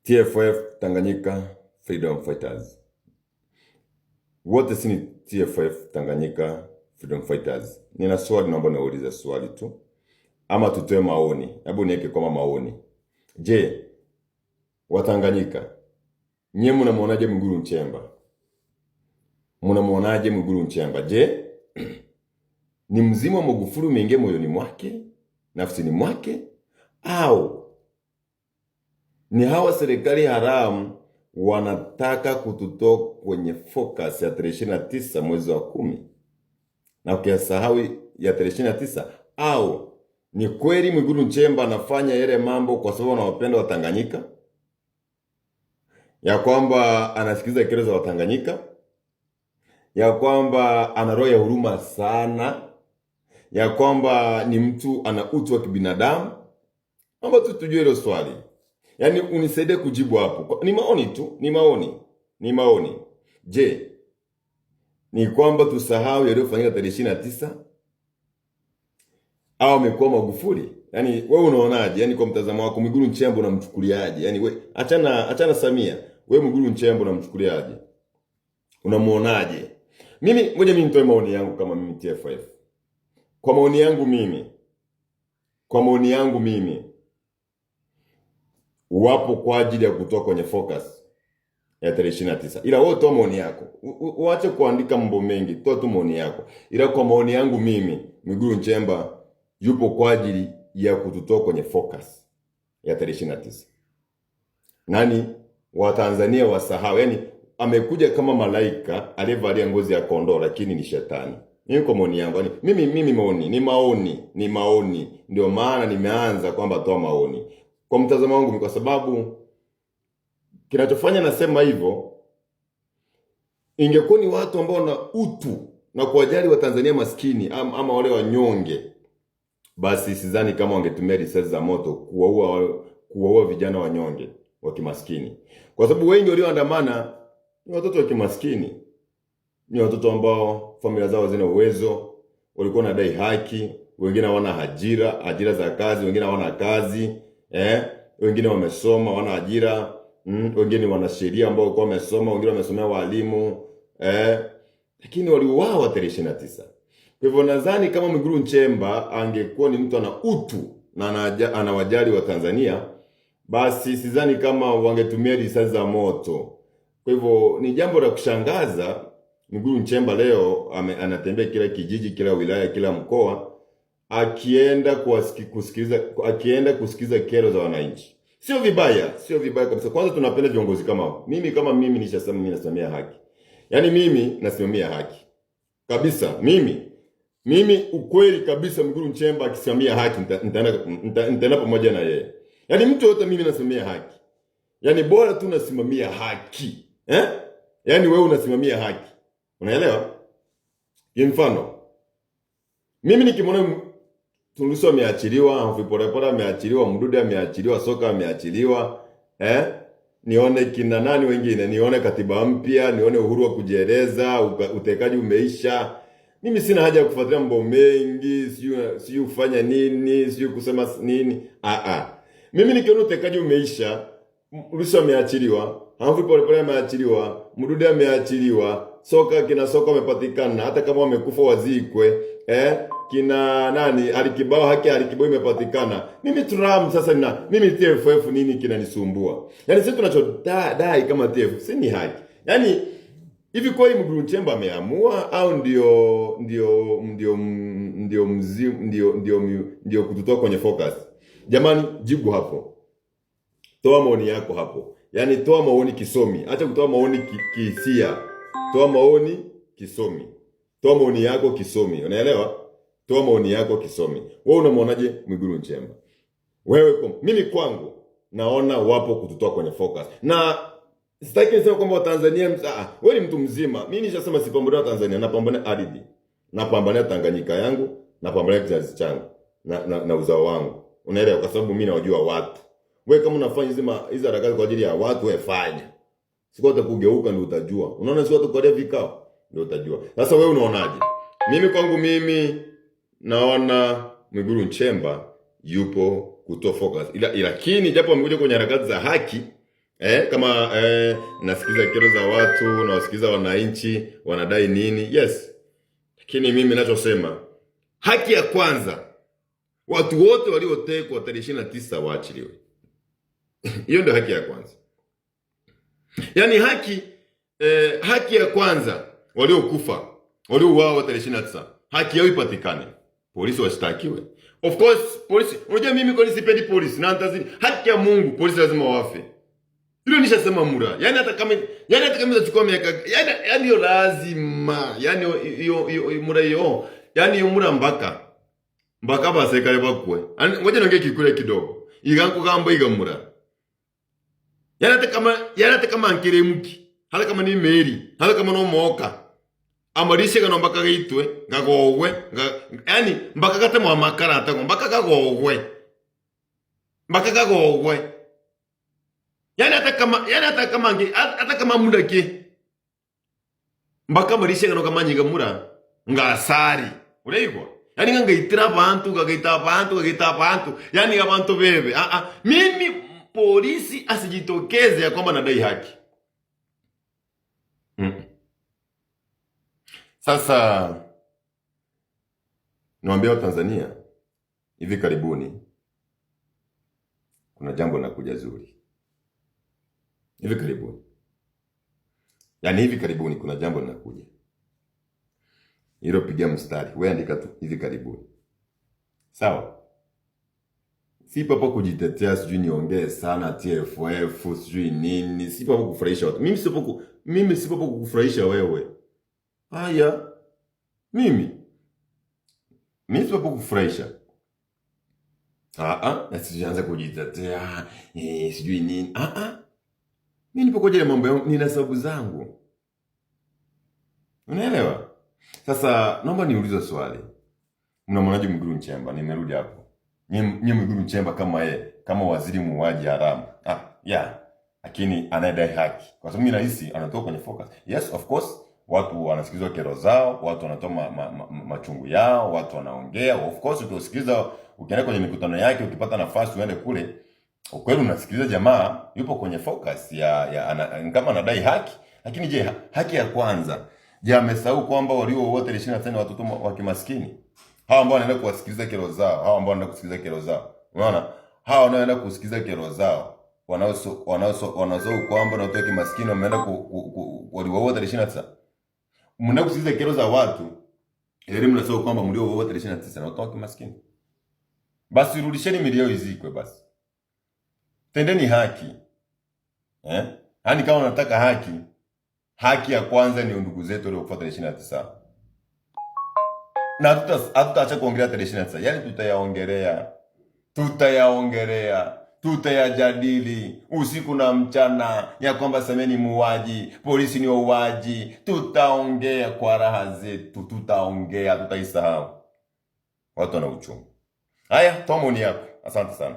TFF Tanganyika Freedom Fighters. Wote si ni TFF Tanganyika Freedom Fighters. Nina swali, naomba naulize swali tu. Ama tutoe maoni. Hebu niweke kama maoni. Je, Watanganyika, nyie mnamuonaje Mwigulu Nchemba? Mnamuonaje Mwigulu Nchemba? Je, ni mzimu wa Magufuli umeingia moyoni mwake, nafsini mwake, au ni hawa serikali haramu wanataka kututoa kwenye focus ya 29 mwezi wa 10 na ukiyasahau ya 29? Au ni kweli Mwigulu Nchemba anafanya yale mambo kwa sababu anawapenda Watanganyika, ya kwamba anasikiza kero za Watanganyika, ya kwamba ana roho ya huruma sana, ya kwamba ni mtu ana utu wa kibinadamu? Naomba tu tujue hilo swali. Yaani unisaidie kujibu hapo. Ni maoni tu, ni maoni. Je, ni kwamba tusahau yaliyofanyika tarehe 29? Au amekuwa Magufuli? Yaani wewe unaonaje? Yaani kwa mtazamo wako Mwigulu Nchemba unamchukuliaje? Yaani wewe achana Samia. Wewe Mwigulu Nchemba unamchukuliaje? Unamuonaje? Ngoja mimi nitoe maoni yangu kama mimi TFF. Kwa maoni yangu mimi wapo kwa ajili ya kutoka kwenye focus ya 29. Ila wewe toa maoni yako. Uache kuandika mambo mengi, toa tu maoni yako. Ila kwa maoni yangu mimi, Mwigulu Nchemba yupo kwa ajili ya kututoa kwenye focus ya 29. Nani Watanzania wasahau, yani amekuja kama malaika aliyevalia ngozi ya kondoo lakini ni shetani. Mimi kwa maoni yangu, yani ni maoni. Ndio maana nimeanza kwamba toa maoni. Kwa mtazamo wangu, kwa sababu kinachofanya nasema hivyo, ingekuwa ni watu ambao na utu na kuwajali Watanzania maskini ama wale wanyonge, basi sidhani kama wangetumia risasi za moto kuwaua vijana wanyonge wa kimaskini. Kwa sababu wengi walioandamana ni watoto wa kimaskini. Ni watoto ambao familia zao zina uwezo, walikuwa wanadai haki, wengine hawana ajira za kazi, wengine hawana kazi, wengine wamesoma wana ajira, wengine wana sheria ambao walikuwa wamesoma, wengine wamesomea walimu, lakini waliuawa tarehe 29. Kwa hivyo nadhani kama Mwigulu Nchemba angekuwa ni mtu ana utu na anawajali wa Tanzania, basi sidhani kama wangetumia risasi za moto. Kwa hivyo ni jambo la kushangaza Mwigulu Nchemba leo anatembea kila kijiji, kila wilaya, kila mkoa akienda kusikiza kero za wananchi. Sio vibaya kabisa. Kwanza tunapenda viongozi kama mimi nishasema mimi nasimamia haki. Yaani mimi nasimamia haki kabisa. Mimi ukweli kabisa, Mwigulu Nchemba akisimamia haki nitaenda pamoja na yeye. Yaani mtu yote mimi nasimamia haki. Yaani bora tu nasimamia haki. Yaani wewe unasimamia haki. Unaelewa? Kwa mfano, mimi nikimwona Tundu Lissu ameachiliwa, Polepole ameachiliwa, Mdude ameachiliwa, Soka ameachiliwa, nione kina nani wengine, nione katiba mpya, nione uhuru wa kujieleza, utekaji umeisha. Mimi sina haja ya kufuatilia mambo mengi, sio kufanya nini, sio kusema nini. Mimi nikiona utekaji umeisha, Lissu ameachiliwa, Polepole ameachiliwa, Mdude ameachiliwa, kina Soka wamepatikana, hata kama wamekufa wazikwe, kina nani Alikibao, haki Alikibao imepatikana. Mimi Trump sasa mimi TFF nini kinanisumbua? Yaani sisi tunachodai kama TFF si ni haki. Yaani hivi kweli Mwigulu Nchemba ameamua au ndio kututoa kwenye focus? Jamani, jibu hapo. Toa maoni yako hapo. Yaani toa maoni kisomi. Acha kutoa maoni kihisia. Toa maoni kisomi. Toa maoni yako kisomi. Unaelewa? Toa maoni yako kisomi. Wewe unamwonaje Mwigulu Nchemba? Mimi kwangu naona wapo kututoa kwenye focus. Na sitaki niseme kwamba Watanzania wewe ni mtu mzima. Mimi nishasema sipambania Tanzania, napambania ardhi. Napambania Tanganyika yangu, napambania kizazi changu na uzao wangu. Unaelewa? Kwa sababu mimi nawajua watu. Wewe kama unafanya hizo harakati kwa ajili ya watu, wewe fanya. Siku utakugeuka ndio utajua. Unaona siku utakwenda vikao ndio utajua. Sasa wewe unaonaje? Mimi naona Mwigulu Nchemba yupo kutoa focus. Lakini japo amekuja kwenye harakati za haki, Kama nasikiza kero za watu, nawasikiza wananchi wanadai nini. Yes. Lakini mimi ninachosema, haki ya kwanza, watu wote waliotekwa tarehe 29 waachiliwe. Hiyo ndio haki ya kwanza. Yaani haki ya kwanza, waliokufa, waliouawa tarehe 29, haki yao ipatikane. Polisi washtakiwe. Of course, polisi, unajua mimi kwa nini sipendi polisi? Na antazini, haki ya Mungu, polisi lazima wafe. Hilo nishasema mura. Yaani hata kama itachukua miaka, yaani hiyo lazima. Yaani hiyo mura hiyo. Yaani hiyo mura mpaka basekale bakwe. Ngoja niongee kikule kidogo. Iganko gambo igamura. Yaani hata kama ankeremuki, hata kama ni meri, hata kama no moka. Amarishe gano mpaka gaitwe, ngagogwe, yaani mpaka kate mwa makara atako, mpaka gagogwe. Mpaka gagogwe. Yaani hata kama muda ke. Mpaka amarishe gano kama nyiga mura, ngasari. Uleiko? Yaani ngaitira abantu, yaani abantu bebe. Mimi polisi asijitokeze ya kwamba nadai haki. Sasa niwaambia wa Tanzania, hivi karibuni kuna jambo linakuja zuri. Hivi karibuni. Yaani hivi karibuni kuna jambo linakuja. Hilo pigia mstari, wewe andika tu hivi karibuni. Sawa? Si papo kujitetea, sijui niongee sana TFF, sijui nini, si papo kufurahisha watu. Mimi si papo kukufurahisha wewe. Haya, mimi si papo kufurahisha. Na sijaanza kujitetea, sijui nini. Mimi nipo kwa ajili ya mambo yangu, nina sababu zangu. Unaelewa? Sasa naomba niulize swali. Mnamwonaje Mwigulu Nchemba? Nimerudi hapo. Nyinyi Mwigulu Nchemba kama waziri muuaji haramu. Lakini anadai haki. Kwa sababu mimi nahisi anatoka kwenye focus. Yes, of course, watu wanasikizwa kero zao, watu wanatoa machungu yao, watu wanaongea. Of course ukisikiliza, ukienda kwenye mikutano yake, ukipata nafasi uende kule, ukweli unasikiliza jamaa yupo kwenye focus kama anadai haki. Lakini je, haki ya kwanza, je, amesahau kwamba walio wote 25 watoto wa kimaskini? Hawa ambao wanaenda kusikiliza kero zao, unaona? Hawa wanaenda kusikiliza kero zao, wanasahau kwamba na watoto wa kimaskini wameenda walio wote 29. Mnaenda kusikiliza kero za watu, ili mnasahau kwamba mlio wote 29 na watoto wa kimaskini. Basi rudisheni milio izikwe basi. Tendeni haki. Yaani kama unataka haki ya kwanza ni ndugu zetu wale kufuata 29. Na hatutaacha kuongelea 29. Yaani tutayaongelea, tutayajadili usiku na mchana ya kwamba Semeni muuaji, polisi ni wauaji. Tutaongea kwa raha zetu, tutaongea, tutaisahau. Watu wana uchungu. Haya, toa maoni yako. Asante sana.